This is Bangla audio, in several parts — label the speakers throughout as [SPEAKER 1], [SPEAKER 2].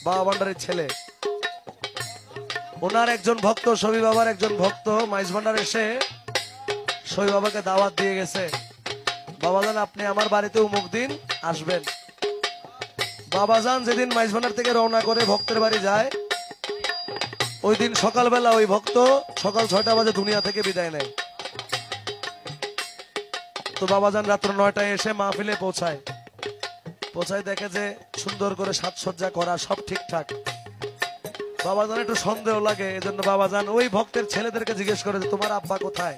[SPEAKER 1] বাবা ভান্ডারের ছেলে, ওনার একজন ভক্ত, শফি বাবার একজন ভক্ত মাইজ ভান্ডার এসে শফি বাবাকে দাওয়াত দিয়ে গেছে, বাবাজান আপনি আমার বাড়িতে অমুক দিন আসবেন। বাবাজান যেদিন মাইজ ভান্ডার থেকে রওনা করে ভক্তের বাড়ি যায়, ওই দিন সকালবেলা ওই ভক্ত সকাল 6টা বাজে দুনিয়া থেকে বিদায় নেয়। তো বাবাজান রাত্র 9টায় এসে মাহফিলে পৌঁছায়, দেখে যে সুন্দর করে সাজসজ্জা করা, সব ঠিকঠাক। বাবাজান একটু সন্দেহ লাগে, এজন্য বাবাজান ওই ভক্তের ছেলেদেরকে জিজ্ঞেস করে যে তোমার আব্বা কোথায়।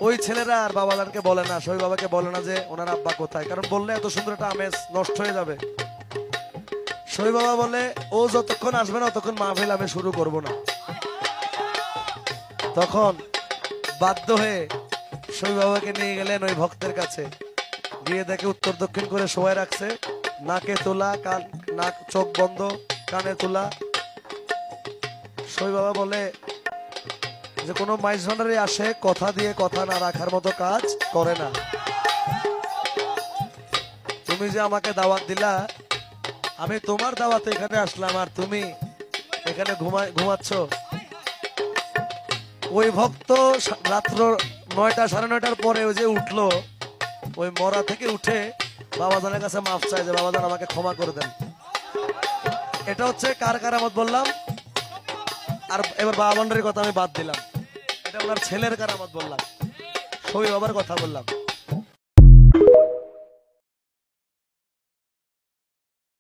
[SPEAKER 1] ওই ছেলেরা আর বাবাজানকে বলে না, শফি বাবাকে বলে না যে ওনার আব্বা কোথায়, কারণ বললে এত সুন্দর একটা আমেজ নষ্ট হয়ে যাবে। শফি বাবা বলে ও যতক্ষণ আসবে না ততক্ষণ মাহফিল আমি শুরু করব না। তখন বাধ্য হয়ে শফি বাবাকে নিয়ে গেলেন ওই ভক্তের কাছে, গিয়ে দেখে উত্তর দক্ষিণ করে শোয়ায় রাখছে, নাকে তোলা, কান নাক চোখ বন্ধ, কানে তোলা। শফি বাবা বলে যে কোনো মাইজ ভান্ডারে আসে কথা দিয়ে কথা না রাখার মতো কাজ করে না। তুমি যে আমাকে দাওয়াত দিলা, আমি তোমার দাওয়াতে এখানে আসলাম আর তুমি এখানে ঘুমাচ্ছ। ওই ভক্ত রাত্র 9টা 9:30টার পরে ওই যে উঠলো, ওই মরা থেকে উঠে বাবাজানের কাছে মাফ চাই যে বাবাজান আমাকে ক্ষমা করে দেন। এটা হচ্ছে কার কারামত বললাম। আর এবার বাবা ভান্ডারের কথা আমি বাদ দিলাম, এটা ওনার ছেলের কারামত বললাম, শফি বাবার কথা বললাম।